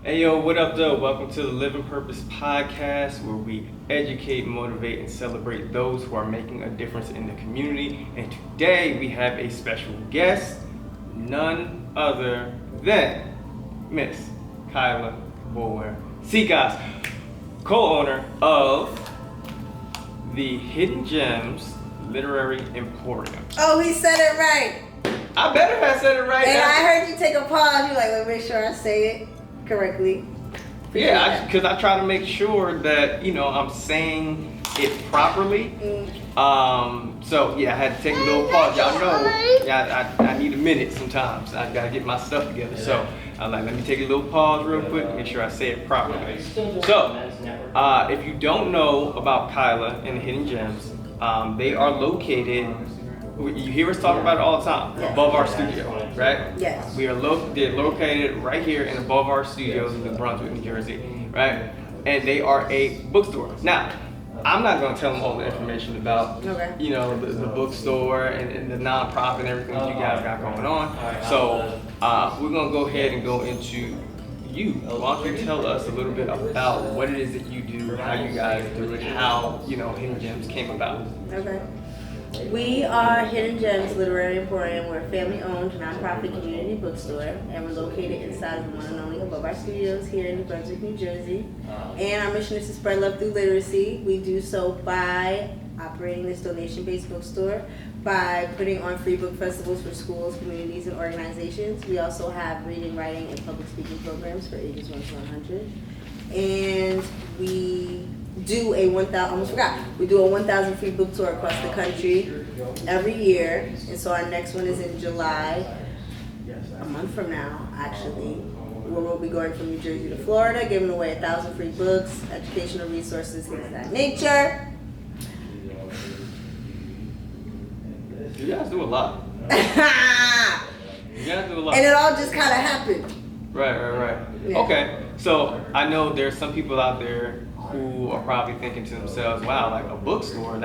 Hey yo, what up though? Welcome to the Living Purpose Podcast where we educate, motivate, and celebrate those who are making a difference in the community. And today we have a special guest, none other than Miss Kailia Sykes, co-owner of the Hidden Gems Literary Emporium. Oh, he said it right. I better have said it right. And I heard you take a pause. You're like, let me make sure I say it correctly. Yeah, because I try to make sure that, I'm saying it properly. So, yeah, I had to take a little pause. Y'all know, I need a minute sometimes. I got to get my stuff together. So, I'm like, let me take a little pause real quick, make sure I say it properly. So, if you don't know about Kailia and the Hidden Gems, they are located, you hear us talk about it all the time, above our studio, right? Yes. They're located right here in above our studios in New Brunswick, New Jersey, right? And they are a bookstore. Now, I'm not going to tell them all the information about, the bookstore and the nonprofit and everything that you guys got going on. So we're going to go ahead and go into you. Why don't you tell us a little bit about what it is that you do, how you guys do it, how, Hidden Gems came about. Okay. We are Hidden Gems Literary Emporium. We're a family-owned, nonprofit community bookstore, and we're located inside of the one and only above our studios here in New Brunswick, New Jersey. And our mission is to spread love through literacy. We do so by operating this donation-based bookstore, by putting on free book festivals for schools, communities, and organizations. We also have reading, writing, and public speaking programs for ages 1 to 100. And we do a 1,000 free book tour across the country every year. And so our next one is in July, a month from now, actually, where we'll be going from New Jersey to Florida, giving away 1,000 free books, educational resources, things of that nature. You guys do a lot. You guys do a lot. And it all just kind of happened. Right. Yeah. Okay, so I know there's some people out there who are probably thinking to themselves, wow, like a bookstore,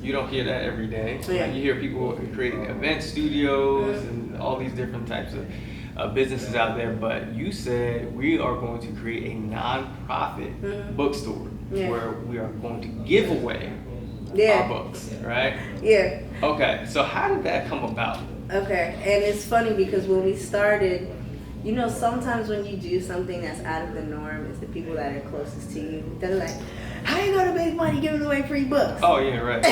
you don't hear that every day. Yeah. You hear people creating event studios and all these different types of businesses out there, but you said we are going to create a non-profit bookstore where we are going to give away our books, right? Yeah. Okay, so how did that come about? Okay, and it's funny because when we started, sometimes when you do something that's out of the norm, it's the people that are closest to you. They're like, how are you going to make money giving away free books? Oh, yeah, right.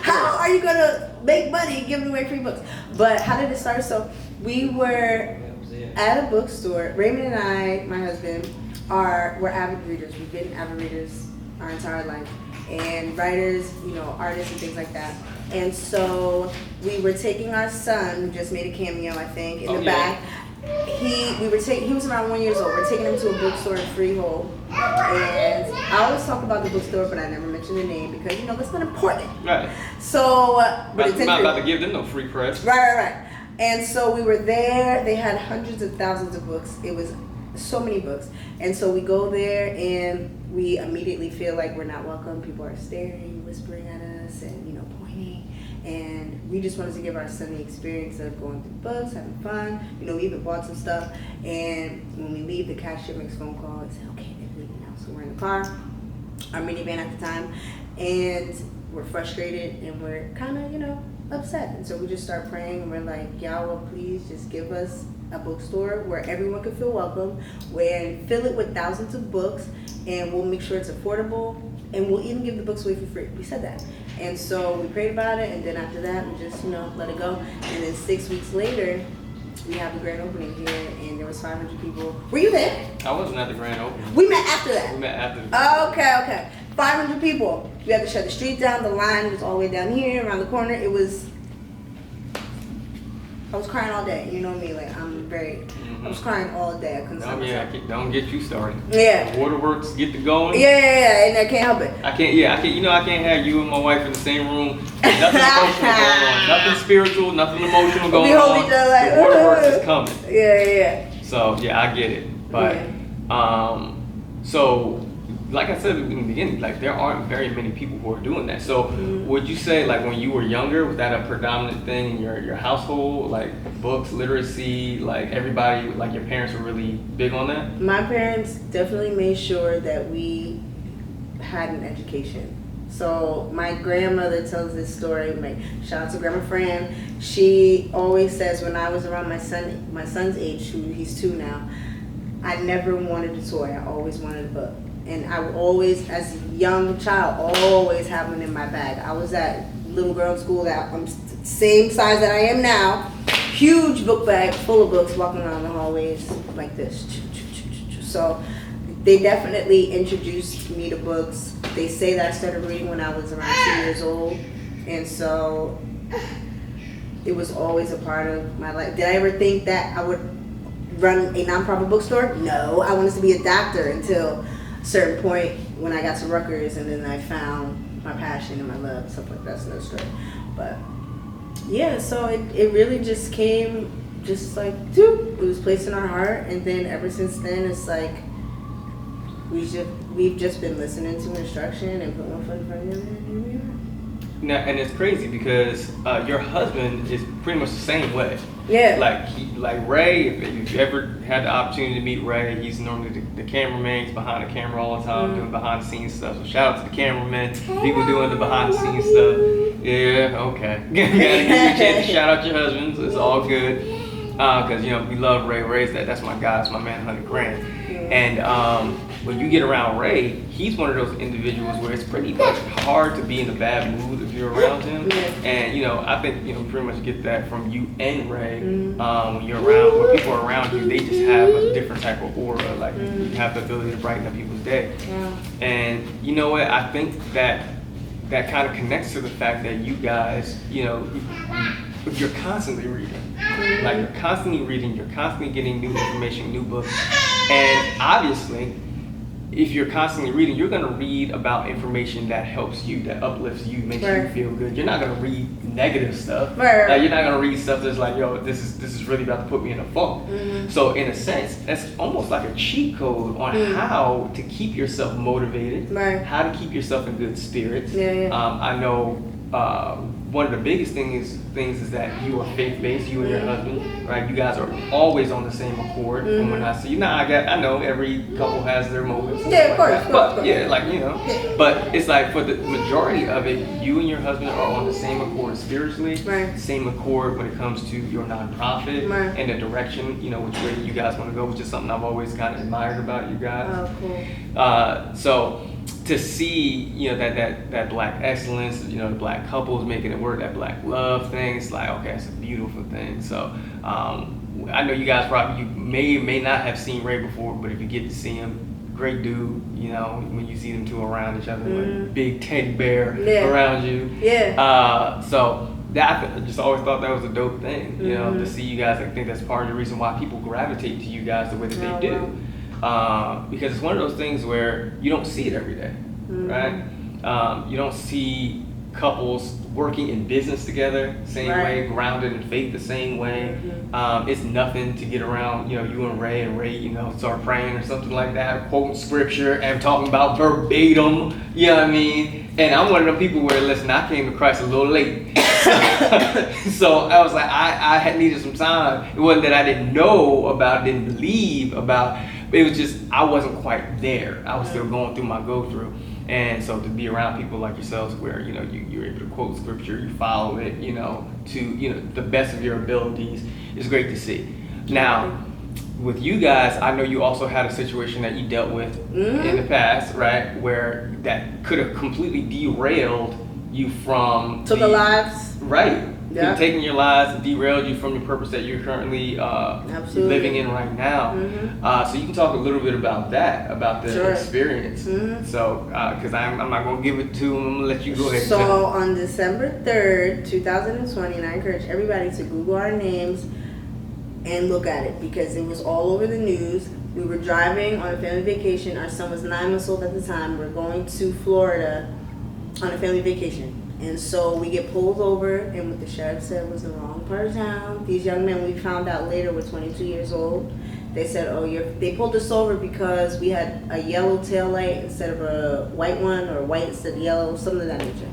How are you going to make money giving away free books? But how did it start? So we were at a bookstore. Raymond and I, my husband, we're avid readers. We've been avid readers our entire life. And writers, artists and things like that. And so we were taking our son, who just made a cameo, I think, in the back. He was around 1 year old. We're taking him to a bookstore in Freehold, and I always talk about the bookstore, but I never mention the name because that's not important. Right. So, but I'm not about to give them no free press. Right. And so we were there. They had hundreds of thousands of books. It was so many books, and so we go there and we immediately feel like we're not welcome. People are staring, whispering at us, and pointing. And we just wanted to give our son the experience of going through books, having fun. We even bought some stuff. And when we leave, the cashier makes a phone call and says, okay, they're leaving now. So we're in the car, our minivan at the time, and we're frustrated and we're kind of, upset. And so we just start praying and we're like, Yahweh, please just give us a bookstore where everyone can feel welcome, where fill it with thousands of books, and we'll make sure it's affordable, and we'll even give the books away for free. We said that. And so we prayed about it, and then after that, we just, let it go. And then 6 weeks later, we have the grand opening here, and there was 500 people. Were you there? I wasn't at the grand opening. We met after that. We met after. Okay. 500 people. We had to shut the street down. The line was all the way down here, around the corner. I was crying all day. You know me, like I was crying all day. I couldn't stop myself. Don't get you started. Yeah. The waterworks get to going. Yeah, and I can't help it. I can't have you and my wife in the same room. Nothing emotional going on. Nothing spiritual, nothing emotional going on. We hold each other like, the waterworks is coming. Yeah. So, I get it. But, so like I said in the beginning, like there aren't very many people who are doing that. So would you say like when you were younger, was that a predominant thing in your household? Like books, literacy, like everybody, like your parents were really big on that? My parents definitely made sure that we had an education. So my grandmother tells this story. Shout out to Grandma Fran. She always says when I was around my son's age, he's 2 now, I never wanted a toy. I always wanted a book. And I would always, as a young child, always have one in my bag. I was that little girl in school that I'm same size that I am now. Huge book bag full of books, walking around the hallways like this. So they definitely introduced me to books. They say that I started reading when I was around 2 years old. And so it was always a part of my life. Did I ever think that I would run a nonprofit bookstore? No, I wanted to be a doctor until a certain point when I got to Rutgers, and then I found my passion and my love, stuff like that. That's another story. But yeah, so it really just came just like, it was placed in our heart, and then ever since then it's like we've just been listening to instruction and put one foot in front of the other, and here we are. Now, and it's crazy because your husband is pretty much the same way. Yeah. Like Ray, if you've ever had the opportunity to meet Ray, he's normally the cameraman. He's behind the camera all the time, doing behind the scenes stuff. So shout out to the cameraman, people doing the behind the scenes stuff. Yeah, okay. Gotta give you a chance to shout out your husbands. It's all good. Because we love Ray. Ray's that's my guy. It's my man, 100 grand. And when you get around Ray, he's one of those individuals where it's pretty much hard to be in a bad mood if you're around him. And I think pretty much get that from you and Ray. When you're around, when people are around you, they just have a different type of aura. Like you have the ability to brighten up people's day. And you know what? I think that kind of connects to the fact that you guys, you're constantly reading. Like you're constantly reading, you're constantly getting new information, new books. And obviously, if you're constantly reading, you're going to read about information that helps you, that uplifts you, makes you feel good. You're not going to read negative stuff. Like you're not going to read stuff that's like, yo, this is really about to put me in a funk. So in a sense, that's almost like a cheat code on how to keep yourself motivated, how to keep yourself in good spirits. I know one of the biggest things is that you are faith-based, you and your husband, right? You guys are always on the same accord. From when I see you, I know every couple has their moments. Yeah, of course. But yeah, but it's like for the majority of it, you and your husband are on the same accord spiritually, same accord when it comes to your nonprofit and the direction, which way you guys want to go, which is something I've always kind of admired about you guys. Oh, cool. So to see, that black excellence, the black couples making it work, that black love thing, it's like, okay, it's a beautiful thing. So I know you guys probably, you may not have seen Ray before, but if you get to see him, great dude, when you see them two around each other, like big teddy bear around you. So that, I just always thought that was a dope thing, to see you guys. I think that's part of the reason why people gravitate to you guys the way that they do. Because it's one of those things where you don't see it every day, right? You don't see couples working in business together same way, grounded in faith the same way. It's nothing to get around, you and Ray, start praying or something like that, quoting scripture and talking about verbatim, you know what I mean? And I'm one of the people where, listen, I came to Christ a little late. So I was like, I had needed some time. It wasn't that I didn't know about, didn't believe about, but it was just, I wasn't quite there. I was still going through my go-through. And so to be around people like yourselves where, you're able to quote scripture, you follow it, to, the best of your abilities, is great to see. Now, with you guys, I know you also had a situation that you dealt with in the past, right? Where that could have completely derailed you from... Took our lives. Right. Yeah. Taking your lives and derailed you from the purpose that you're currently living in right now. So you can talk a little bit about that, about the experience. So, because I'm not going to give it to him, I'm going to let you go ahead. So on December 3rd, 2020, and I encourage everybody to Google our names and look at it because it was all over the news. We were driving on a family vacation. Our son was 9 months old at the time. We're going to Florida on a family vacation. And so we get pulled over, and what the sheriff said was the wrong part of town. These young men, we found out later, were 22 years old. They said, oh, they pulled us over because we had a yellow tail light instead of a white one, or white instead of yellow, something of that nature.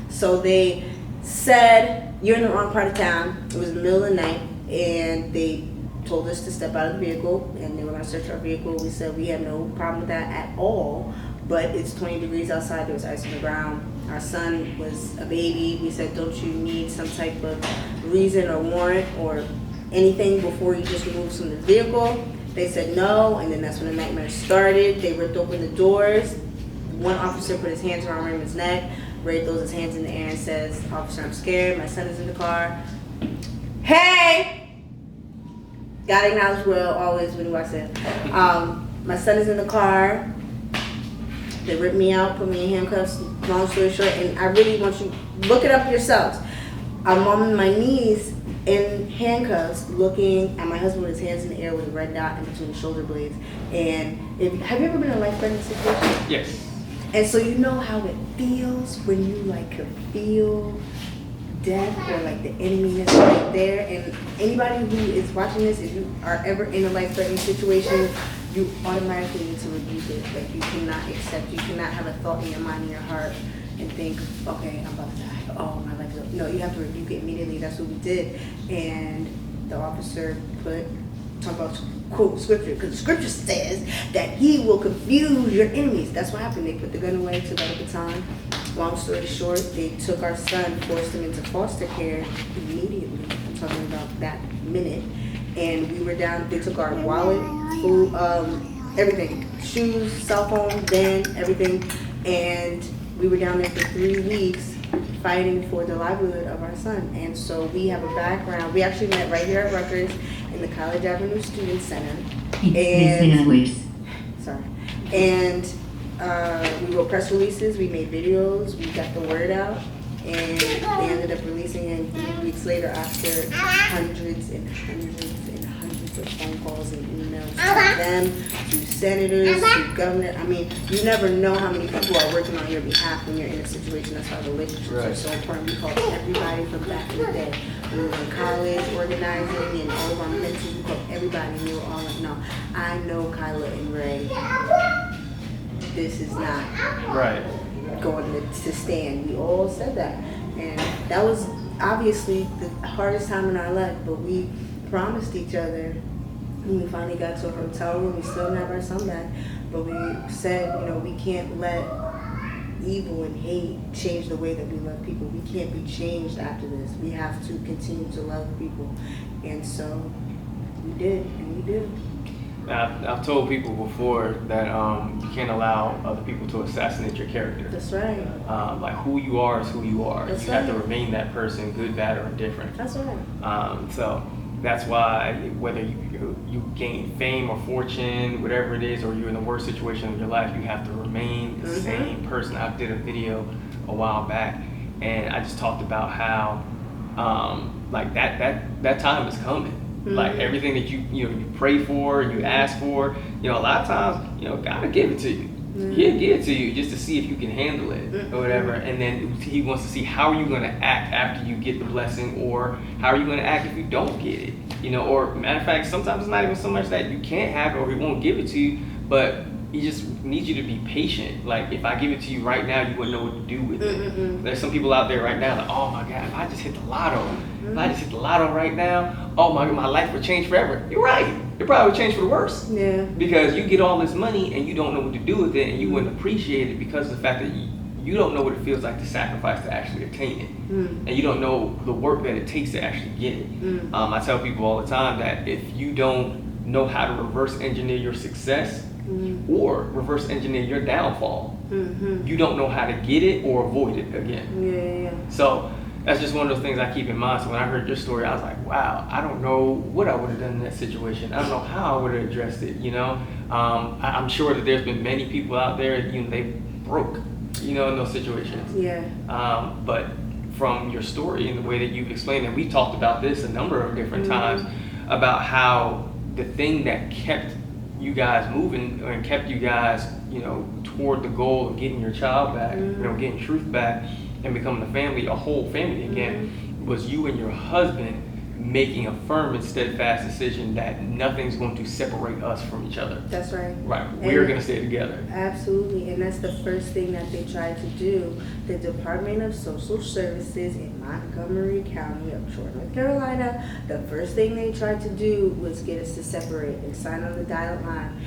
So they said, you're in the wrong part of town. It was in the middle of the night, and they told us to step out of the vehicle, and they were going to search our vehicle. We said we had no problem with that at all, but it's 20 degrees outside. There was ice on the ground. Our son was a baby. We said, don't you need some type of reason or warrant or anything before you just remove from the vehicle? They said no, and then that's when the nightmare started. They ripped open the doors. One officer put his hands around Raymond's neck. Ray throws his hands in the air and says, officer, I'm scared. My son is in the car. Hey! Gotta acknowledge Will always when he walks in. My son is in the car. They ripped me out, put me in handcuffs, long story short, and I really want you, look it up yourselves. I'm on my knees in handcuffs looking at my husband with his hands in the air with a red dot in between the shoulder blades. And have you ever been in a life-threatening situation? Yes. And so you know how it feels when you like could feel death or like the enemy is right there. And anybody who is watching this, if you are ever in a life-threatening situation, you automatically need to rebuke it. Like you cannot accept, you cannot have a thought in your mind and your heart and think, okay, I'm about to die. Oh, my life is. No, you have to rebuke it immediately. That's what we did. And the officer talk about quote scripture, because scripture says that he will confuse your enemies. That's what happened. They put the gun away, took out a baton. Long story short, they took our son, forced him into foster care immediately. I'm talking about that minute. And we were down, they took our wallet, food, everything, shoes, cell phone, van, everything. And we were down there for 3 weeks fighting for the livelihood of our son. And so we have a background. We actually met right here at Rutgers in the College Avenue Student Center. And we wrote press releases, we made videos, we got the word out, and they ended up releasing it 3 weeks later after hundreds and hundreds and hundreds of phone calls and emails to them, to senators, to governor. I mean, you never know how many people are working on your behalf when you're in a situation. That's why relationships are so important. We called everybody from back in the day. When we were in college organizing and all of our mentors, we called everybody, and they were all like, no, I know Kailia and Ray. This is not going to stand. We all said that. And that was obviously the hardest time in our life, but we promised each other when we finally got to a hotel room. We still didn't have our son back, but we said, you know, we can't let evil and hate change the way that we love people. We can't be changed after this. We have to continue to love people. And so we did, and we do. I've told people before that you can't allow other people to assassinate your character. That's right. Like who you are is who you are. That's you have to remain that person, good, bad, or indifferent. That's right. So that's why whether you gain fame or fortune, whatever it is, or you're in the worst situation of your life, you have to remain the same person. I did a video a while back, and I just talked about how like that time is coming. Like everything that you pray for and you ask for, a lot of times, God will give it to you. He'll give it to you just to see if you can handle it or whatever. And then he wants to see how are you going to act after you get the blessing, or how are you going to act if you don't get it. Or matter of fact, sometimes it's not even so much that you can't have it or he won't give it to you, but he just needs you to be patient. Like if I give it to you right now, you wouldn't know what to do with it. There's some people out there right now like, oh my God, if I just hit the lotto, right now, oh my life would change forever. You're right. It probably would change for the worse. Yeah. Because you get all this money and you don't know what to do with it, and you wouldn't appreciate it because of the fact that you don't know what it feels like to sacrifice to actually attain it. And you don't know the work that it takes to actually get it. I tell people all the time that if you don't know how to reverse engineer your success, or reverse engineer your downfall, you don't know how to get it or avoid it again. So that's just one of those things I keep in mind. So when I heard your story, I was like, wow, I don't know what I would have done in that situation. I don't know how I would have addressed it. I'm sure that there's been many people out there, they broke, in those situations. But from your story and the way that you've explained it, we talked about this a number of different times about how the thing that kept you guys moving and kept you guys, toward the goal of getting your child back, getting Truth back and becoming a whole family again, was you and your husband making a firm and steadfast decision that nothing's going to separate us from each other. That's right. Right. We're going to stay together. Absolutely. And that's the first thing that they tried to do. The Department of Social Services in Montgomery County of Shore, North Carolina, the first thing they tried to do was get us to separate and sign on the dotted line.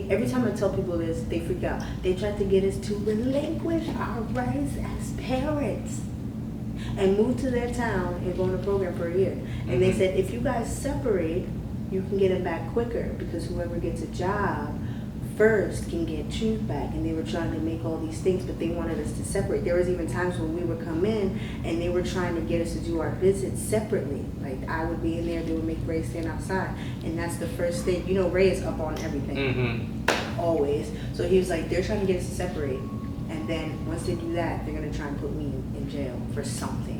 Every time I tell people this, they freak out. They tried to get us to relinquish our rights as parents and move to their town and go on a program for a year. And they said, if you guys separate, you can get it back quicker because whoever gets a job first can get truth back. And they were trying to make all these things, but they wanted us to separate. There was even times when we would come in and they were trying to get us to do our visits separately. Like I would be in there, they would make Ray stand outside. And that's the first thing. You know, Ray is up on everything, always. So he was like, they're trying to get us to separate. And then once they do that, they're going to try and put me in jail for something.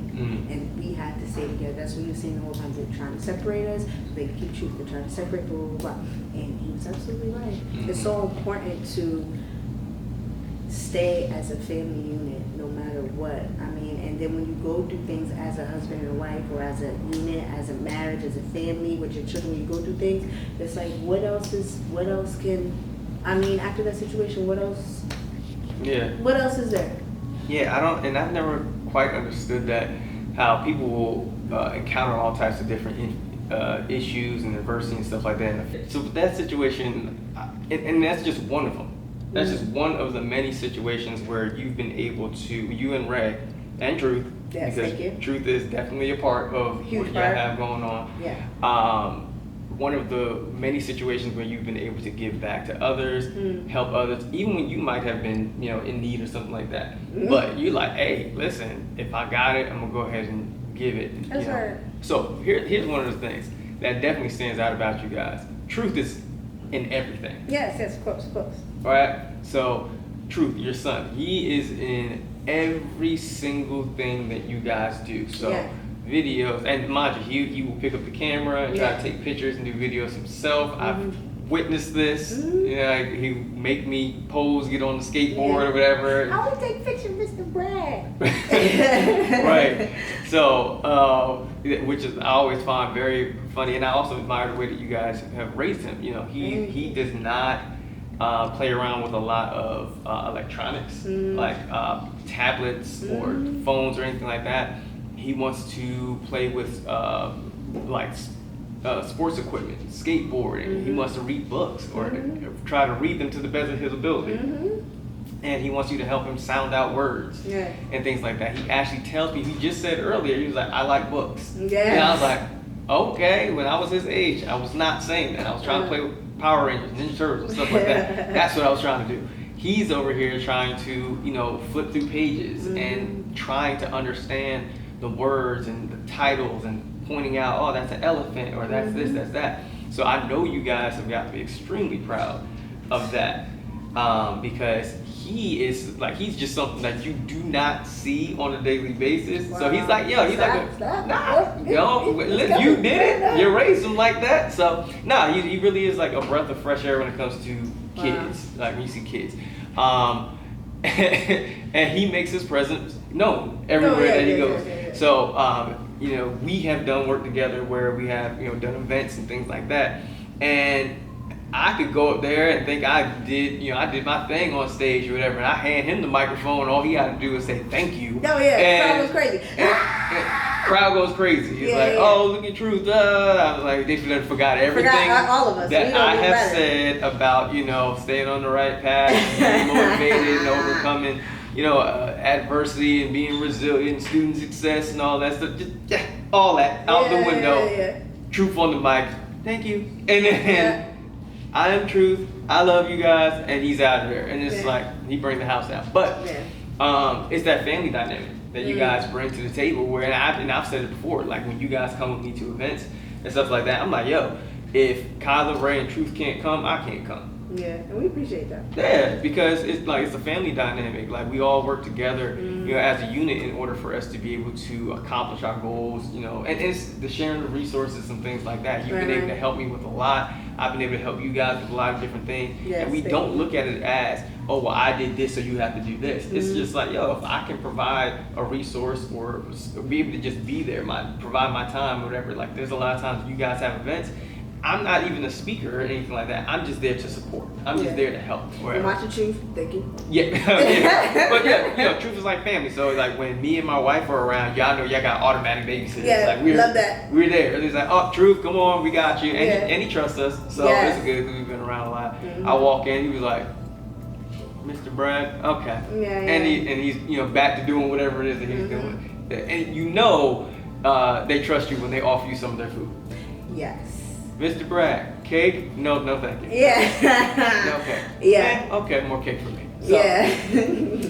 And we had to stay together. That's what he was saying the whole time. They're trying to separate us so they can keep truth. They're trying to separate, blah, blah, blah. And he was absolutely right. It's so important to stay as a family unit no matter what. I mean, and then when you go do things as a husband and a wife or as a unit, as a marriage, as a family with your children, when you go do things, it's like, after that situation, what else? Yeah. What else is there? Yeah, I've never quite understood that, how people will encounter all types of different issues and adversity and stuff like that. So that situation, and that's just one of them. That's just one of the many situations where you've been able to, you and Ray, and Truth, Yes, because thank you. Truth is definitely a part of Huge what y'all part. have going on. Yeah. One of the many situations where you've been able to give back to others, help others, even when you might have been, in need or something like that. But you're like, hey, listen, if I got it, I'm gonna go ahead and give it. That's right. So here's one of the things that definitely stands out about you guys. Truth is in everything. Yes, of course. All right. So Truth, your son, he is in every single thing that you guys do. So. Yeah. Videos, and mind you, he will pick up the camera and try to take pictures and do videos himself. I've witnessed this. Like he make me pose, get on the skateboard or whatever. I want to take pictures, Mr. Brad. Right. So, which is I always find very funny, and I also admire the way that you guys have raised him. He does not play around with a lot of electronics, like tablets or phones or anything like that. He wants to play with sports equipment, skateboarding. He wants to read books or try to read them to the best of his ability. And he wants you to help him sound out words and things like that. He actually tells me, he just said earlier, he was like, I like books. And I was like, okay, when I was his age, I was not saying that. I was trying to play with Power Rangers, Ninja Turtles, and stuff like that. That's what I was trying to do. He's over here trying to, flip through pages and trying to understand the words and the titles and pointing out, oh, that's an elephant, or that's this, that's that. So I know you guys have got to be extremely proud of that, because he's just something that you do not see on a daily basis. Wow. So he's like, you did it. You raised him like that. So he really is like a breath of fresh air when it comes to kids. Like when you see kids. And he makes his presence known everywhere that he goes. So, we have done work together where we have, done events and things like that. And I could go up there and think I did my thing on stage or whatever, and I hand him the microphone, all he had to do is say thank you. Crowd goes crazy. Crowd goes crazy. He's oh, look at Truth. I was like, they forgot everything all of us. that I have said about, staying on the right path, being motivated and overcoming, adversity and being resilient, student success and all that stuff. Just all that out the window. Truth on the mic. Thank you. And then I am Truth. I love you guys, and he's out of there. And it's like he brings the house down. But it's that family dynamic that you guys bring to the table. Where and I've said it before, like when you guys come with me to events and stuff like that, I'm like, yo, if Kailia, Ray, and Truth can't come, I can't come. Yeah, and we appreciate that. Yeah, because it's a family dynamic. Like we all work together, as a unit in order for us to be able to accomplish our goals. And it's the sharing of resources and things like that. You've been able to help me with a lot. I've been able to help you guys with a lot of different things. Yes, and we don't look at it as, oh, well, I did this, so you have to do this. It's just like, yo, if I can provide a resource or be able to just be there, provide my time, whatever. Like, there's a lot of times you guys have events. I'm not even a speaker or anything like that. I'm just there to support. I'm just there to help. And watch the truth. Thank you. Yeah. Yeah. But yeah, truth is like family. So like when me and my wife are around, y'all know y'all got automatic babysitters. Yeah, like love that. We're there. It's like, oh, Truth, come on, we got you. And he trusts us. So Yes. it's good because we've been around a lot. I walk in, he was like, Mr. Brad, okay. Yeah. And he's back to doing whatever it is that he's doing. And they trust you when they offer you some of their food. Yes. Mr. Brad, cake? No, thank you. Yeah. No cake. Yeah. Okay, more cake for me. So, Yeah.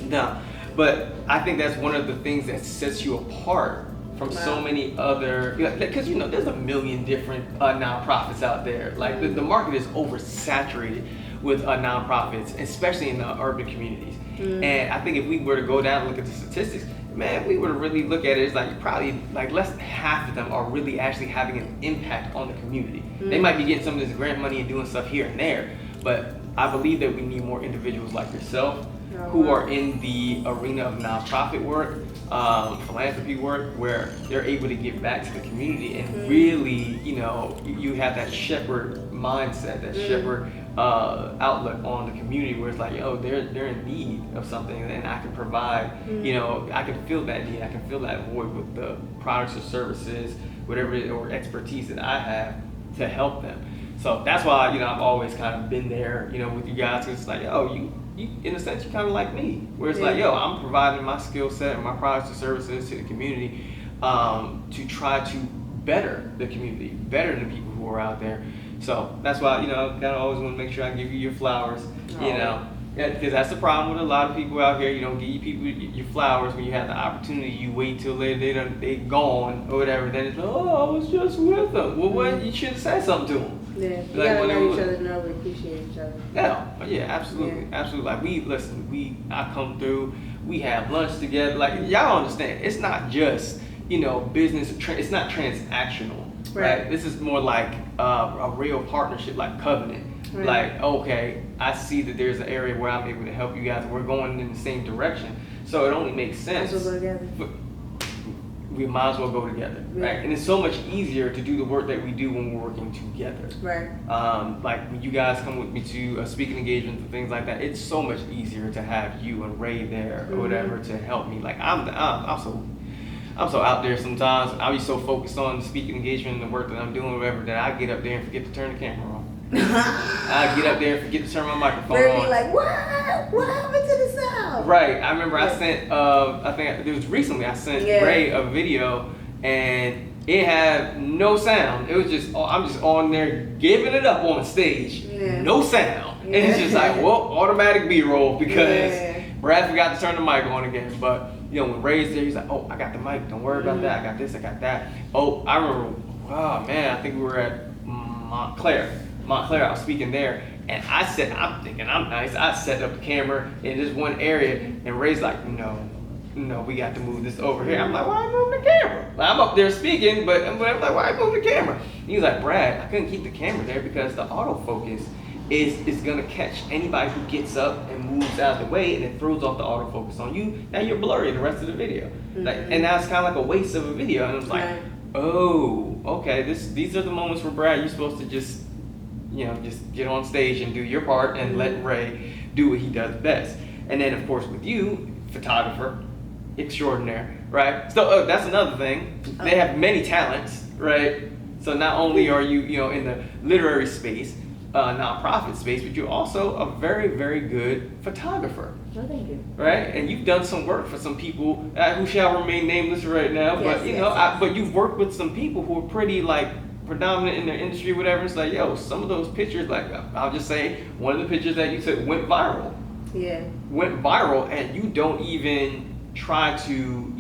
no, but I think that's one of the things that sets you apart from so many other, because there's a million different nonprofits out there. Like the market is oversaturated with nonprofits, especially in the urban communities. And I think if we were to go down and look at the statistics, man, we were to really look at it, it's like probably like less than half of them are really actually having an impact on the community. They might be getting some of this grant money and doing stuff here and there, but I believe that we need more individuals like yourself who are in the arena of nonprofit work, philanthropy work, where they're able to give back to the community and really, you have that shepherd mindset, that shepherd outlook on the community where it's like, they're in need of something and I can provide, I can fill that need, I can fill that void with the products or services, whatever it is, or expertise that I have to help them. So that's why, I've always kind of been there, with you guys, because it's like, you in a sense, you kind of like me, where it's like, I'm providing my skill set and my products and services to the community to try to better the community, better the people who are out there. So that's why, kind of always want to make sure I give you your flowers, because that's the problem with a lot of people out here. You don't give you people your flowers when you have the opportunity. You wait till they're gone or whatever. Then it's like, I was just with them. Well, what? You should have said something to them. Yeah, we gotta know each other, know we appreciate each other. Yeah, absolutely, absolutely. Like I come through, we have lunch together. Like y'all understand, it's not just business. It's not transactional, right? This is more like a real partnership, like covenant. Right. Like, okay, I see that there's an area where I'm able to help you guys. We're going in the same direction, so it only makes sense. Might as well go together. We might as well go together, right? And it's so much easier to do the work that we do when we're working together. Right. Like when you guys come with me to speaking engagements and things like that, it's so much easier to have you and Ray there or whatever to help me. Like I'm so out there sometimes. I'll be so focused on the speaking engagement and the work that I'm doing, whatever, that I get up there and forget to turn the camera on. I get up there and forget to turn my microphone on. Be like, what happened to the sound? Right. I remember I sent, I think it was recently, I sent Ray a video and it had no sound. It was just, I'm just on there giving it up on the stage. No sound. And it's just like, automatic B-roll because Brad forgot to turn the mic on again. But, when Ray's there, he's like, I got the mic. Don't worry about that. I got this, I got that. I remember, I think we were at Montclair, I was speaking there, and I'm thinking I'm nice. I set up the camera in this one area, and Ray's like, no, we got to move this over here. I'm like, why are you moving the camera? I'm up there speaking, but I'm like, why are you moving the camera? He's like, Brad, I couldn't keep the camera there because the autofocus is gonna catch anybody who gets up and moves out of the way, and it throws off the autofocus on you. Now you're blurry the rest of the video, and now it's kind of like a waste of a video. And it's like, okay, these are the moments where Brad, you're supposed to just get on stage and do your part and let Ray do what he does best. And then, of course, with you, photographer extraordinaire, right? So that's another thing. They have many talents, right? So not only are you, in the literary space, nonprofit space, but you're also a very, very good photographer. Well, thank you. Right? And you've done some work for some people who shall remain nameless right now, but but you've worked with some people who are pretty predominant in their industry, whatever. It's like, some of those pictures, like I'll just say, one of the pictures that you took went viral. Yeah. Went viral, and you don't even try to,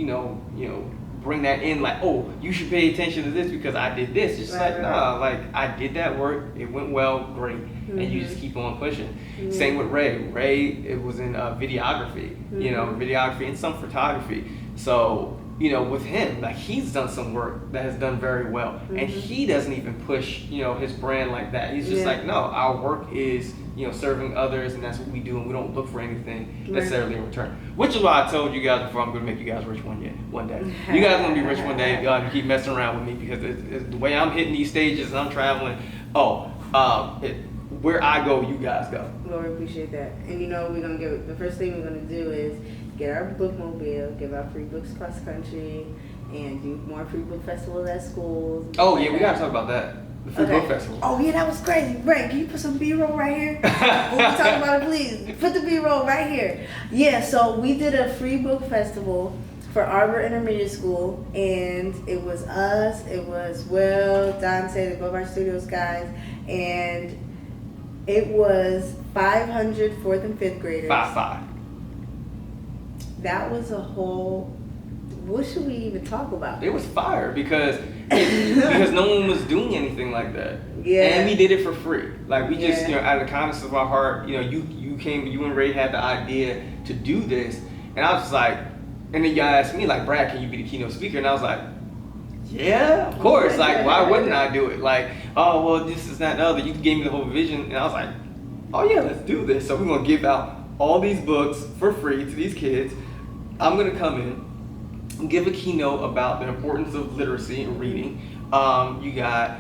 bring that in like, you should pay attention to this because I did this. It's nah, I did that work, it went well, great. And you just keep on pushing. Same with Ray, it was in videography, videography and some photography. So you know, with him, like he's done some work that has done very well, and he doesn't even push, you know, his brand like that. He's just like, no, our work is, you know, serving others, and that's what we do, and we don't look for anything necessarily in return. Which is why I told you guys before, I'm going to make you guys rich one day. You guys going to be rich one day if you keep messing around with me, because it's the way I'm hitting these stages and I'm traveling. Where I go, you guys go. Well, we appreciate that. And you know, the first thing we're gonna do is get our bookmobile, give out free books cross country, and do more free book festivals at schools. Oh yeah, we gotta talk about that. The free book festival. Oh yeah, that was crazy. Brett, can you put some B-roll right here? We'll be talking about it, please. Put the B-roll right here. Yeah, so we did a free book festival for Arbor Intermediate School, and it was us, it was Will, Dante, the Above Our Studios guys, and it was 500 4th and 5th graders. 5. That was a whole. What should we even talk about? It was fire because no one was doing anything like that. Yeah. And we did it for free. Like we just, you know, out of the kindness of our heart, you know, you and Ray had the idea to do this, and I was just like, and then y'all asked me like, Brad, can you be the keynote speaker? And I was like, yeah, of course. Like, why wouldn't I do it? Like, oh, well, this is that and the other. You gave me the whole vision. And I was like, oh, yeah, let's do this. So we're going to give out all these books for free to these kids. I'm going to come in and give a keynote about the importance of literacy and reading. You got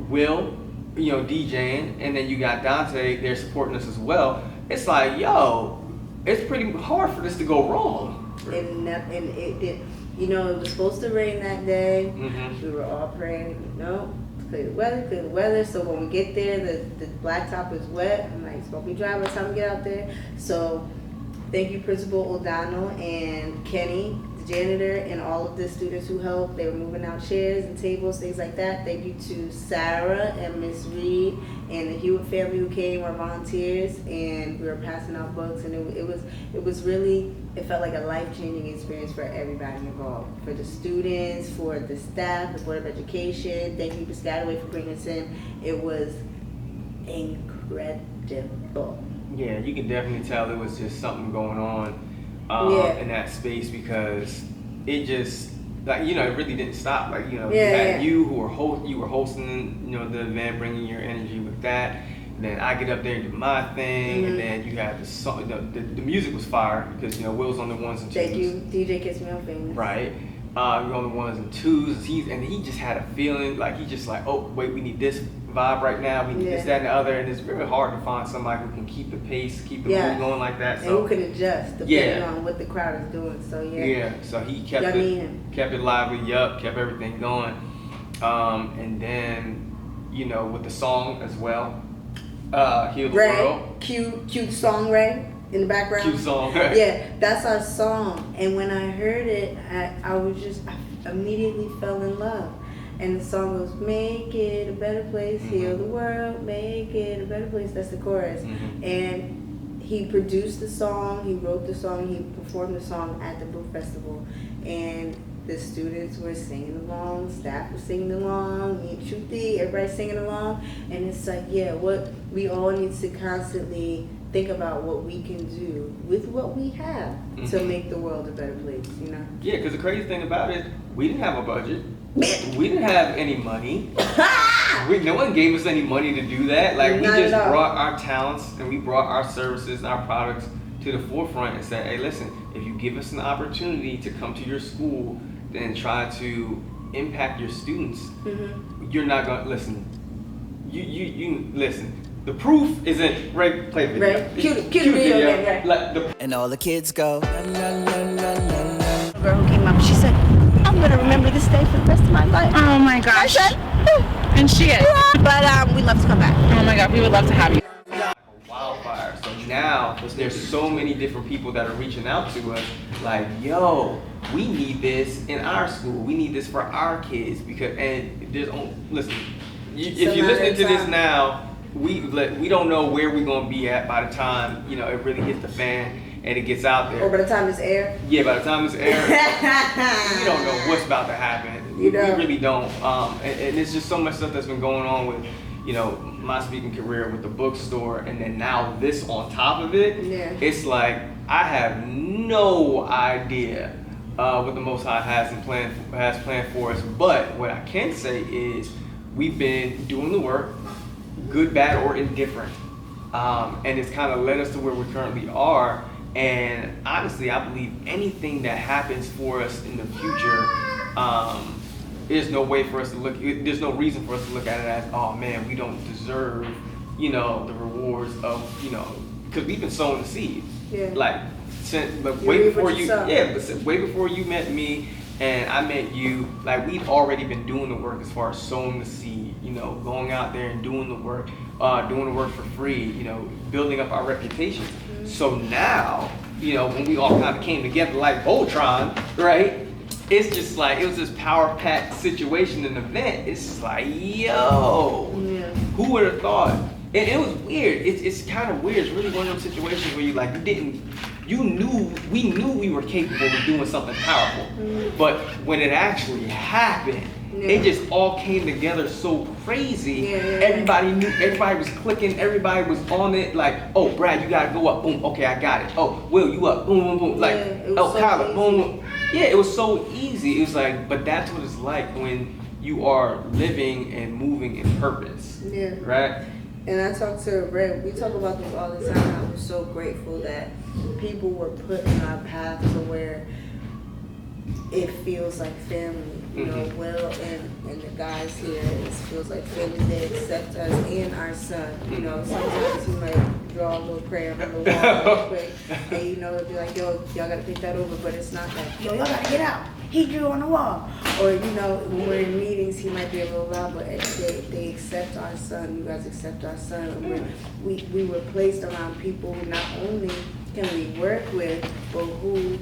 Will, you know, DJing, and then you got Dante, they're supporting us as well. It's like, yo, it's pretty hard for this to go wrong. And it did. You know, it was supposed to rain that day. We were all praying, no, clear the weather. So when we get there, the blacktop is wet. I'm like, it's going to be dry by the time we get out there. So thank you, Principal O'Donnell and Kenny, the janitor, and all of the students who helped. They were moving out chairs and tables, things like that. Thank you to Sarah and Miss Reed and the Hewitt family who came, our volunteers, and we were passing out books. And it was really, it felt like a life-changing experience for everybody involved. For the students, for the staff, the Board of Education. Thank you, Piscataway, for bringing us in. It was incredible. Yeah, you can definitely tell there was just something going on in that space, because it just, like, you know, it really didn't stop. Like, you know, you had you who were hosting, you know, the event, bringing your energy with that. And then I get up there and do my thing, and then you had the song. The music was fire because, you know, Will's on the ones and twos. Thank you, DJ Kiss Me Out Famous. Right. You're on the ones and twos. He just had a feeling like he just like, oh wait, we need this vibe right now. We need this, that, and the other. And it's very hard to find somebody who can keep the pace, keep the mood going like that. So, and who can adjust depending on what the crowd is doing. So so he kept it lively. Kept everything going. And then, you know, with the song as well, Heal the World. Cute song, Ray. In the background. Cute song. Yeah, that's our song. And when I heard it, I immediately fell in love. And the song goes, make it a better place, heal the world, make it a better place. That's the chorus. And he produced the song, he wrote the song, he performed the song at the book festival. And the students were singing along, staff was singing along, me and Shruti, everybody singing along. And it's like, what we all need to constantly think about what we can do with what we have to make the world a better place, you know? Yeah, because the crazy thing about it, we didn't have a budget. We didn't have any money. No one gave us any money to do that. Like, we just brought our talents and we brought our services and our products to the forefront and said, hey, listen, if you give us an opportunity to come to your school and try to impact your students, you're not going to listen. You listen. The proof isn't Ray. Play video. Ray, cue the video. Like and all the kids go. La, la, la, la, la. Girl who came up, she said, "I'm gonna remember this day for the rest of my life." Oh my gosh! I said, and she is. But we'd love to come back. Oh my God, we would love to have you. Wildfire. So now there's so many different people that are reaching out to us, like, yo, we need this in our school. We need this for our kids because listen, if you're listening to this now. We don't know where we're gonna be at by the time, you know, it really hits the fan and it gets out there. Or by the time it's aired. Yeah, by the time it's aired, we don't know what's about to happen. We really don't. And it's just so much stuff that's been going on with, you know, my speaking career with the bookstore, and then now this on top of it. Yeah. It's like I have no idea what the Most High has planned for us. But what I can say is we've been doing the work, good, bad, or indifferent, and it's kind of led us to where we currently are. And honestly, I believe anything that happens for us in the future, there's no way for us to look. There's no reason for us to look at it as, oh man, we don't deserve, the rewards of, because we've been sowing the seed. Yeah. Like, but way before you, sow. but way before you met me and I met you, like we've already been doing the work as far as sowing the seed. Going out there and doing the work for free. Building up our reputation. Mm-hmm. So now, when we all kind of came together like Voltron, right? It's just like, it was this power-packed situation and event. It's just like, yo, who would have thought? And it was weird. It's kind of weird. It's really one of those situations where we knew we were capable of doing something powerful. Mm-hmm. But when it actually happened, it just all came together so crazy. Everybody knew, everybody was clicking, everybody was on it. Like, oh, Brad, you gotta go up. Boom, okay, I got it. Oh, Will, you up. Boom, boom, boom. Like, oh, so Kyla, boom, boom. Yeah, it was so easy. It was like, but that's what it's like when you are living and moving in purpose. Yeah. Right? And I talk to Red, we talk about this all the time. I'm so grateful that people were put in our path to where it feels like family. Will and the guys here, it feels like family. They accept us and our son. Sometimes he might draw a little prayer on the wall real quick, and it'll be like, yo, y'all gotta pick that over, but it's not that, yo, y'all gotta get out. He drew on the wall. Or, when we're in meetings, he might be a little loud, but they accept our son. You guys accept our son. And we were placed around people who not only can we work with, but who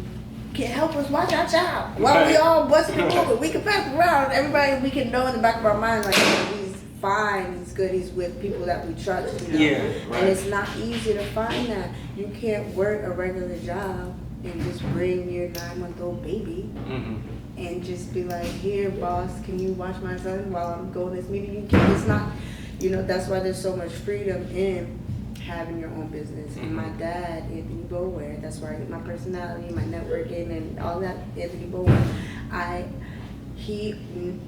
can help us watch our child. While we all busting the movement, we can pass around. Everybody, we can know in the back of our mind, like, he's fine, he's good, he's with people that we trust. Yeah, right. And it's not easy to find that. You can't work a regular job and just bring your 9-month-old baby and just be like, here, boss, can you watch my son while I'm going to this meeting? You can't. It's not, that's why there's so much freedom in having your own business. And my dad, Anthony Bower, that's where I get my personality, my networking, and all that. Anthony Bower, he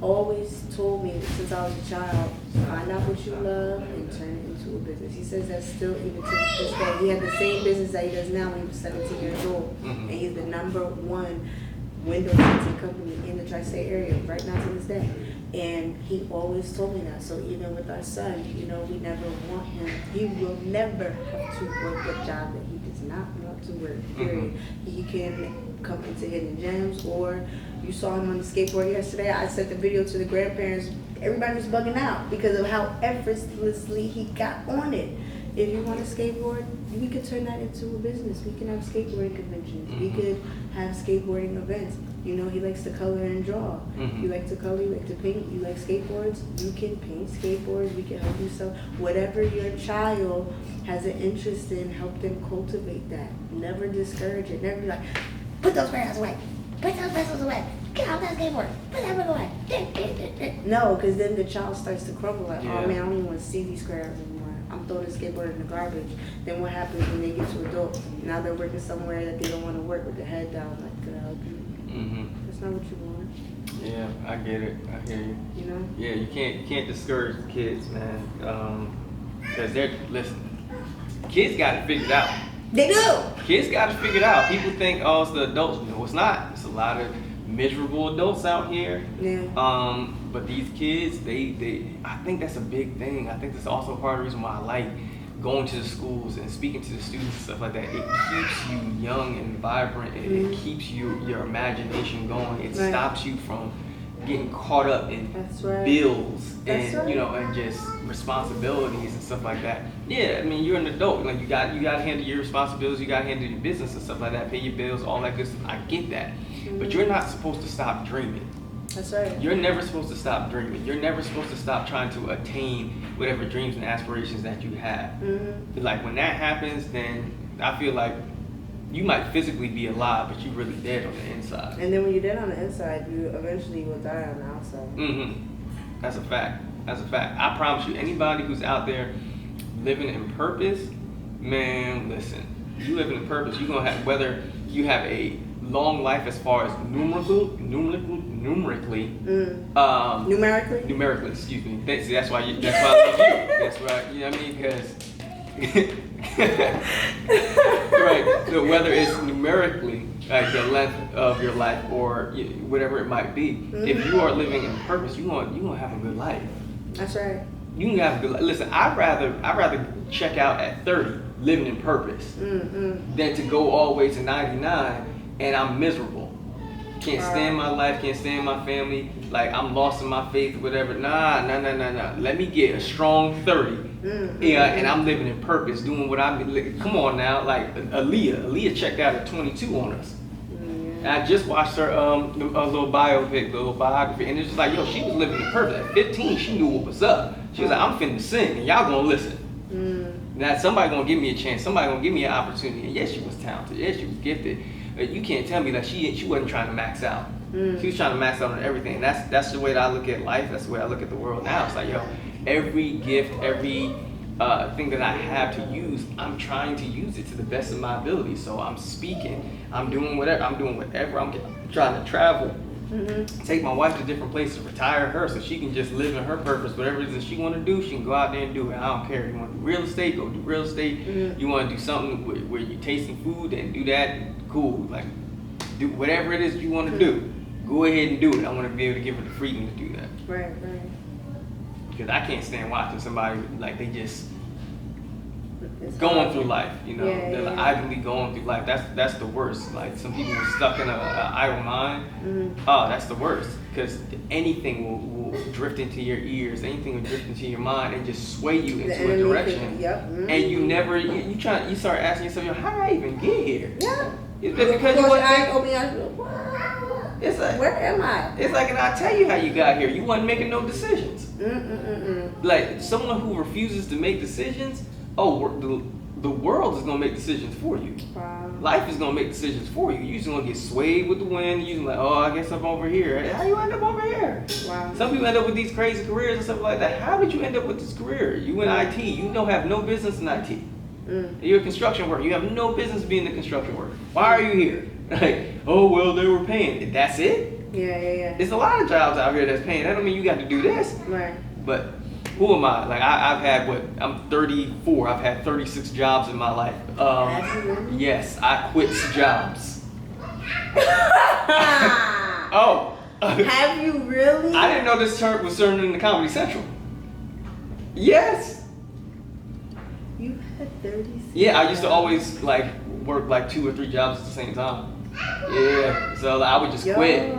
always told me since I was a child, find out what you love and turn it into a business. He says that still even to this day. He had the same business that he does now when he was 17 years old. And he's the #1 window tinting company in the tri-state area right now to this day. And he always told me that. So even with our son, we never want him, he will never have to work a job that he does not want to work, period. He can come into Hidden Gems, or you saw him on the skateboard yesterday. I sent the video to the grandparents. Everybody was bugging out because of how effortlessly he got on it. If you want to skateboard, we could turn that into a business. We can have skateboarding conventions. We could have skateboarding events. He likes to color and draw. You like to color, you like to paint, you like skateboards. You can paint skateboards. We can help you sell whatever your child has an interest in. Help them cultivate that. Never discourage it. Never be like, put those crayons away. Put those pencils away. Get off that skateboard. Put that book away. No, because then the child starts to crumble. Like, oh man, I don't even want to see these crayons anymore. I'm throwing the skateboard in the garbage. Then what happens when they get to adult? Now they're working somewhere that they don't want to work with their head down. Like, could I help you? That's not what you want. Yeah, I get it. I hear you. Yeah, you can't discourage the kids, man. Because kids got it figured out. They do. Kids got it figured out. People think, oh, it's the adults. No, it's not. It's a lot of miserable adults out here. Yeah. But these kids, I think that's a big thing. I think that's also part of the reason why I like going to the schools and speaking to the students and stuff like that. It keeps you young and vibrant, and it keeps your imagination going. It stops you from getting caught up in bills and and just responsibilities and stuff like that. Yeah, I mean, you're an adult. Like you got to handle your responsibilities. You got to handle your business and stuff like that. Pay your bills, all that good stuff. I get that, but you're not supposed to stop dreaming. That's right. You're never supposed to stop dreaming. You're never supposed to stop trying to attain whatever dreams and aspirations that you have. Like when that happens, then I feel like you might physically be alive, but you're really dead on the inside. And then when you're dead on the inside, you eventually will die on the outside. That's a fact. That's a fact. I promise you, anybody who's out there living in purpose, man, listen. You live in purpose. You're gonna have, whether you have a long life as far as numerically. Numerically, excuse me. See, that's why I love you. That's why, you know what I mean? Because right. So whether it's numerically, like the length of your life or whatever it might be, if you are living in purpose, you want to have a good life. That's right. You can have a good life. Listen, I'd rather check out at 30, living in purpose, than to go all the way to 99 and I'm miserable. Can't stand my life, can't stand my family, like I'm lost in my faith or whatever. Nah. Let me get a strong 30. And I'm living in purpose, doing what come on now, like Aaliyah checked out at 22 on us. And I just watched her a little biography, and it's just like, yo, she was living in purpose. At 15, she knew what was up. She was like, I'm finna sing, and y'all gonna listen. Now somebody gonna give me a chance, somebody gonna give me an opportunity. And yes, she was talented, yes, she was gifted. But you can't tell me that she wasn't trying to max out. She was trying to max out on everything. And that's the way that I look at life. That's the way I look at the world now. It's like, yo, every gift, every thing that I have to use, I'm trying to use it to the best of my ability. So I'm speaking, I'm doing whatever, I'm trying to travel, take my wife to different places, retire her so she can just live in her purpose. Whatever it is that she want to do, she can go out there and do it. I don't care. You want to do real estate, go do real estate. You want to do something where you're tasting food, then do that. Cool. Like, do whatever it is you want to do. Go ahead and do it. I want to be able to give her the freedom to do that. Right. Because I can't stand watching somebody like they just going through life, they're like idly going through life. That's the worst. Like some people are stuck in a idle mind. Oh, that's the worst. Because anything will drift into your ears, anything will drift into your mind and just sway you into a direction. And you never you start asking yourself, how did I even get here? Yeah. It's because you wasn't it's like, where am I? It's like, and I tell you how you got here. You wasn't making no decisions. Like someone who refuses to make decisions, the world is gonna make decisions for you. Wow. Life is gonna make decisions for you. You're just gonna get swayed with the wind. You're like, I guess I'm over here. How you end up over here? Wow. Some people end up with these crazy careers and stuff like that. How did you end up with this career? You in IT. You don't have no business in IT. You're a construction worker. You have no business being a construction worker. Why are you here? Like, they were paying. That's it? Yeah. There's a lot of jobs out here that's paying. That don't mean you got to do this. Right. But who am I? Like, I've had I'm 34. I've had 36 jobs in my life. Yes, I quit jobs. Have you really? I didn't know this term was turned into Comedy Central. Yes. You had 36? Yeah, I used to always work 2 or 3 jobs at the same time. Yeah, so I would just quit.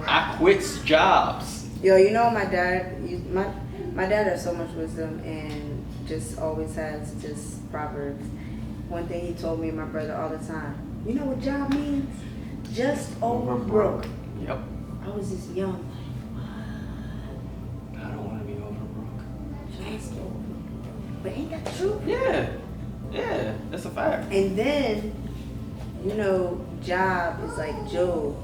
I quit jobs. Yo, my dad, my dad has so much wisdom and just always has just proverbs. One thing he told me and my brother all the time, you know what job means? Just over broke. Yep. I was just young. I don't want to be over broke. Just over broke. But ain't that true? Yeah, that's a fact. And then, job is like Job.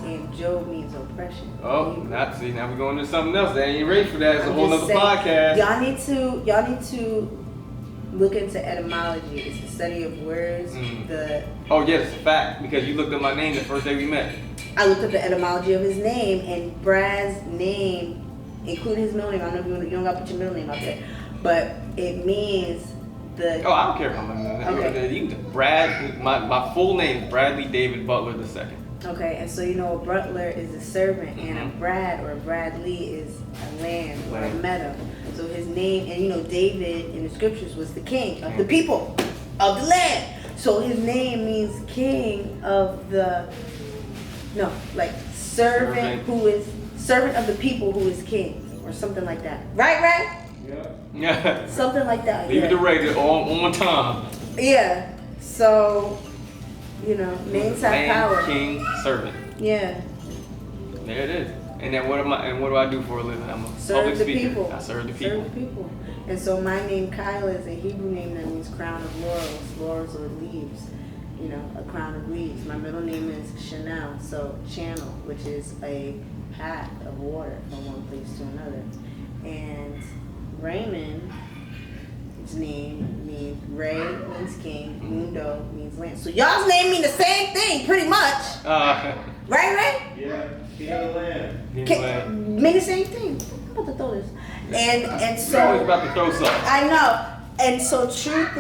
And Job means oppression. Now we're going into something else. They ain't ready for that. It's a whole other podcast. Y'all need to look into etymology. It's the study of words. It's a fact because you looked up my name the first day we met. I looked up the etymology of his name, and Brad's name, including his middle name. I don't know if you don't got to put your middle name out there, but it means the. I don't care about my middle name. Okay. Brad. My full name is Bradley David Butler II. Okay, and so a butler is a servant, and a Brad or a Bradley is a land or a meadow. So his name, and David in the scriptures was the king of the people of the land. So his name means king of the, servant who is, servant of the people who is king, or something like that. Right? Yeah. Something like that. Leave it to Ray on time. Yeah. So, names have power. King, servant. Yeah. There it is. And then what do I do for a living? I'm a public speaker. People. I serve the people. Serve the people. And so my name Kailia is a Hebrew name that means crown of laurels. Laurels or leaves. A crown of leaves. My middle name is Chanel, so channel, which is a path of water from one place to another. And Raymond's name means Ray means means king. Mundo means land. So y'all's name mean the same thing, pretty much. Right? Yeah, king of the land. Mean the same thing. I'm about to throw this. And You're so always about to throw something. I know. And so truth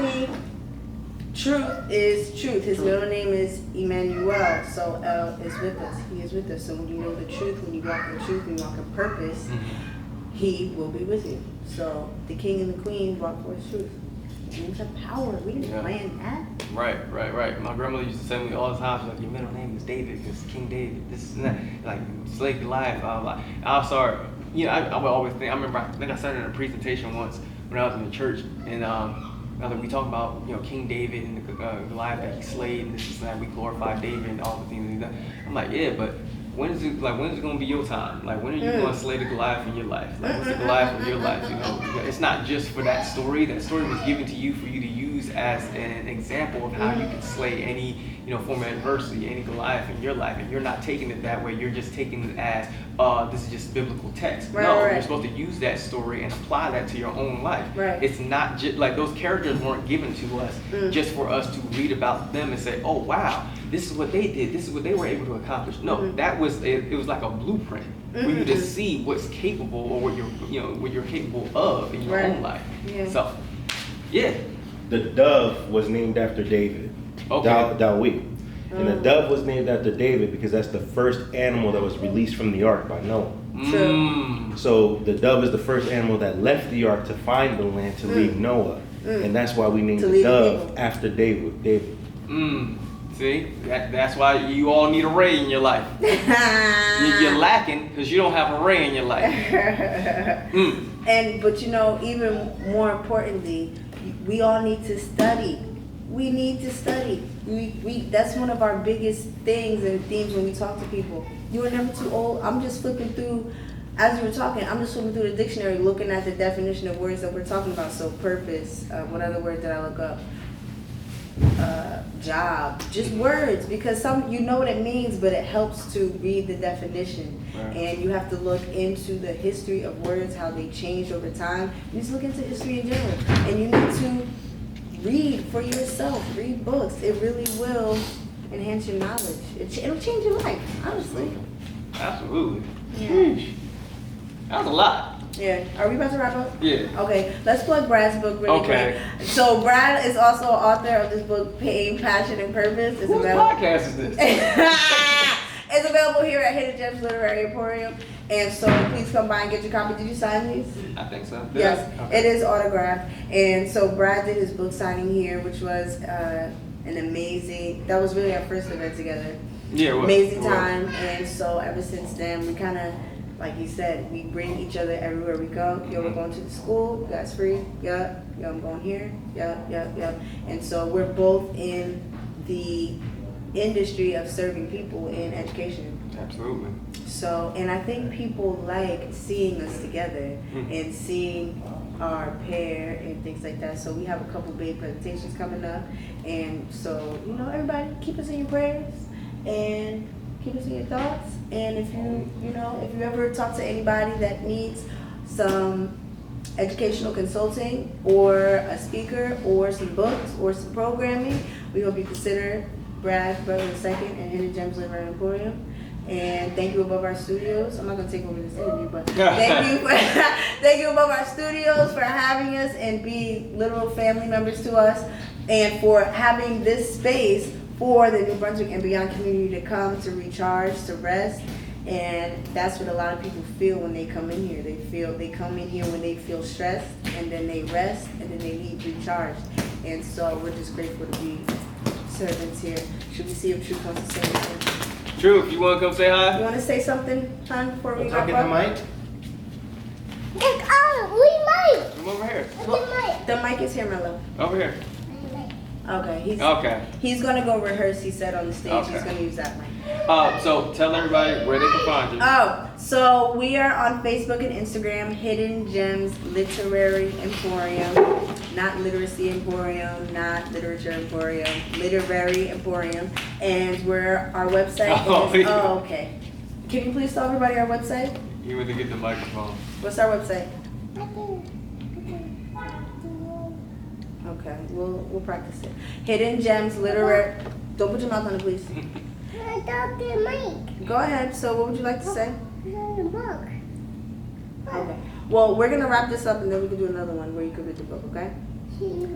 is truth. His middle name is Emmanuel. So El is with us. He is with us. So when you know the truth, when you walk in truth, when you walk in purpose, he will be with you. So the king and the queen walk for his truth. We have power. We didn't plan that. Right. My grandmother used to tell me all the time, she's like, your middle name is David, because King David, this and that. Like, slave life. I was sorry. You know, I would always think, I remember, I think I started in a presentation once when I was in the church, and we talk about, you know, King David and the Goliath that he slayed, and this and that. We glorify David and all the things he's done. I'm like, yeah, but when is it gonna be your time? Like, when are you gonna slay the Goliath in your life? Like, what's the Goliath in your life? You know, it's not just for that story. That story was given to you for you to use as an example of how you can slay any, you know, form of adversity, any Goliath in your life. And you're not taking it that way. You're just taking it as, this is just biblical text. You're supposed to use that story and apply that to your own life. It's not just like those characters weren't given to us just for us to read about them and say, oh wow, this is what they did. This is what they were able to accomplish. No, that was it was like a blueprint for you to see what's capable or what you're capable of in your own life. So, yeah. The dove was named after David. Okay. Dawid. And the dove was named after David because that's the first animal that was released from the ark by Noah. So the dove is the first animal that left the ark to find the land to leave Noah. And that's why we named the dove after David. See, that's why you all need a Ray in your life. You're lacking because you don't have a Ray in your life. But you know, even more importantly, we all need to study. We need to study. That's one of our biggest things and themes when we talk to people. You are never too old. I'm just flipping through, as you were talking, I'm just flipping through the dictionary looking at the definition of words that we're talking about. So purpose, what other word did I look up? Job, just words, because you know what it means, but it helps to read the definition. And you have to look into the history of words, how they changed over time. You just look into history in general, and you need to read for yourself. Read books. It really will enhance your knowledge. It'll change your life, honestly. Absolutely. Yeah. That was a lot. Yeah. Are we about to wrap up? Yeah. Okay. Let's plug Brad's book really quick. So Brad is also author of this book, Pain, Passion, and Purpose. Whose podcast is this? It's available here at Hidden Gems Literary Emporium. And so please come by and get your copy. Did you sign these? I think so. Yes. Okay. It is autographed. And so Brad did his book signing here, which was an amazing, that was really our first event together. Yeah, it was. Amazing time. And so ever since then, we kind of, like he said, we bring each other everywhere we go. Yo, we're going to the school. You guys free? Yeah. Yo, I'm going here. Yeah. And so we're both in the industry of serving people in education. Absolutely. So, and I think people like seeing us together and seeing our pair and things like that. So we have a couple big presentations coming up. And so, you know, everybody keep us in your prayers and keep us in your thoughts. And if you ever talk to anybody that needs some educational consulting or a speaker or some books or some programming, we hope you consider Brad Butler II and Hidden Gems Literary Emporium. And thank you Above Our Studios. I'm not gonna take over this interview, but thank you Above Our Studios for having us and being literal family members to us, and for having this space for the New Brunswick and beyond community to come to recharge, to rest. And that's what a lot of people feel when they come in here. They come in here when they feel stressed, and then they rest, and then they leave recharged. And so we're just grateful to be servants here. Should we see if Truth wants to say anything? Truth, you want to come say hi? You want to say something, hon, before we wrap Talking up? the mic? Come over here. The mic is here, my love. Over here. Okay, he's gonna go rehearse. He said on the stage he's gonna use that mic. So tell everybody where they can find you. So we are on Facebook and Instagram, Hidden Gems Literary Emporium, not Literacy Emporium, not Literature Emporium, Literary Emporium, and our website is. Okay. Can you please tell everybody our website? You want to get the microphone. What's our website? Okay, we'll practice it. Hidden Gems Literary. Don't put your mouth on it, please. I got the mic. Go ahead. So, what would you like to say? The book. Okay. Well, we're gonna wrap this up, and then we can do another one where you can read the book. Okay?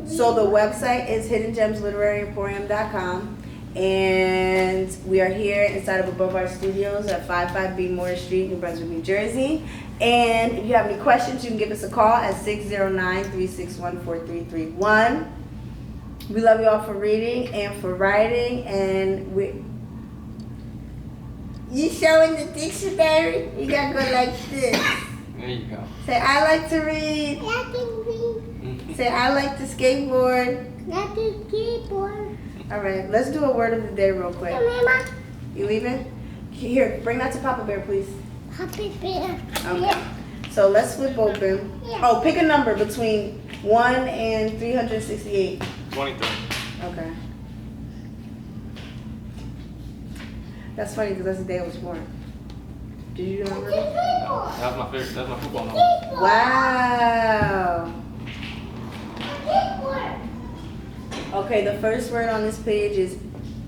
So the website is hiddengemsliteraryemporium.com, and we are here inside of Above Our Studios at 55B Moore Street, New Brunswick, New Jersey. And if you have any questions, you can give us a call at 609-361-4331. We love you all for reading and for writing, and you showing the dictionary? You gotta go like this. There you go. Say, I like to read. I can read. Say, I like to skateboard. I can keyboard. All right, let's do a word of the day real quick. Mama. You leaving? Here, bring that to Papa Bear, please. Happy bear. Okay. So let's flip open. Yeah. Oh, pick a number between 1 and 368. 23. Okay. That's funny because that's the day I was born. Did you remember? That was my favorite. That's my football number. Wow. Skateboard. Okay, the first word on this page is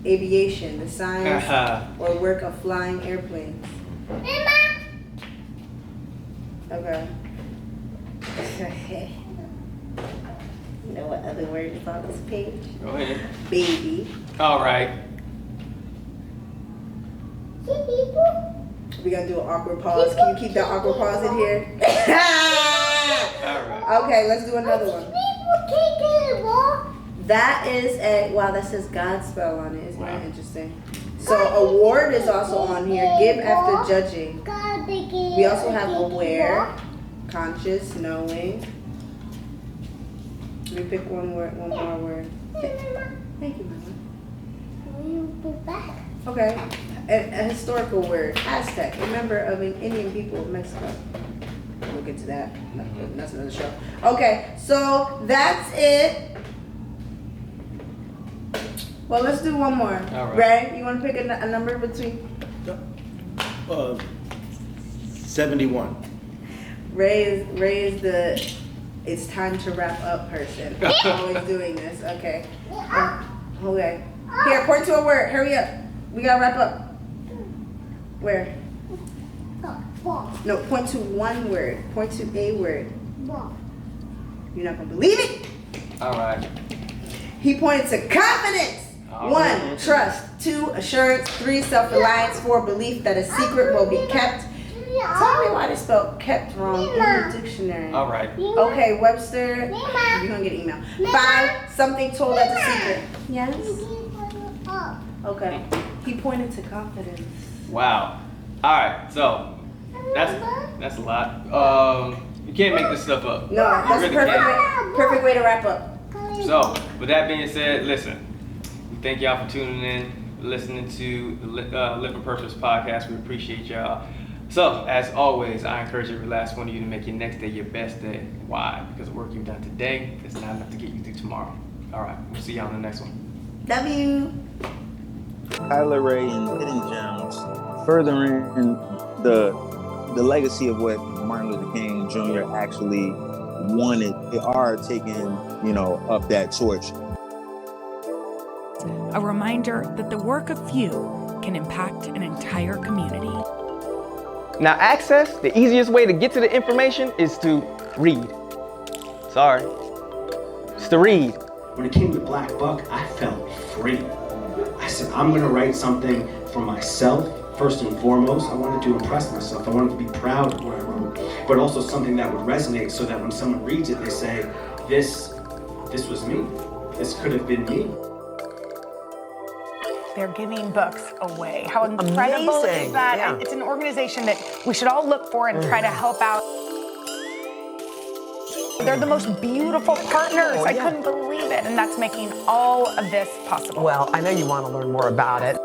aviation, the science or work of flying airplanes. Mama. Okay. You know what other word is on this page? Go ahead. Baby. All right. We gotta do an awkward pause. Can you keep that awkward pause in here? All right. Okay, let's do another one. That is a, wow, that says Godspell on it. Isn't Wow. that interesting? So award is also on here. Give after judging. We also have aware, conscious, knowing. Let me pick one more word. Thank you, Mama. Okay. A historical word. Aztec, a member of an Indian people of Mexico. We'll get to that. That's another show. Okay, so that's it. Well, let's do one more. All right. Ray, you want to pick a number between? 71. Ray is the it's time to wrap up person. Always doing this. Okay. Okay. Here, point to a word. Hurry up. We gotta wrap up. Where? No, point to one word. Point to a word. You're not gonna believe it. All right. He pointed to confidence. All 1, right. trust. 2, assurance. 3, self-reliance. 4, belief that a secret will be kept. Tell me why they spelled kept wrong in the dictionary. All right. Okay, Webster. You're gonna get an email. 5, something told as a secret. Yes. Okay. He pointed to confidence. Wow. All right. So that's a lot. You can't make this stuff up. No, that's You a really can't. perfect way to wrap up. So, with that being said, listen. We thank y'all for tuning in, listening to the Live with Purpose podcast. We appreciate y'all. So, as always, I encourage every last one of you to make your next day your best day. Why? Because the work you've done today is not enough to get you through tomorrow. All right. We'll see y'all in the next one. Love you. Kailia and Hidden Gems, furthering the legacy of what Martin Luther King Jr. actually wanted. They are taking, up that torch. A reminder that the work of few can impact an entire community. Now, access, the easiest way to get to the information is to read. Sorry. It's to read. When it came to Black Buck, I felt free. I said, I'm gonna write something for myself, first and foremost. I wanted to impress myself. I wanted to be proud of what I wrote, but also something that would resonate so that when someone reads it, they say, this was me. This could have been me. They're giving books away. How incredible is that? Yeah. It's an organization that we should all look for and try to help out. They're the most beautiful partners. I couldn't believe it. And that's making all of this possible. Well, I know you want to learn more about it.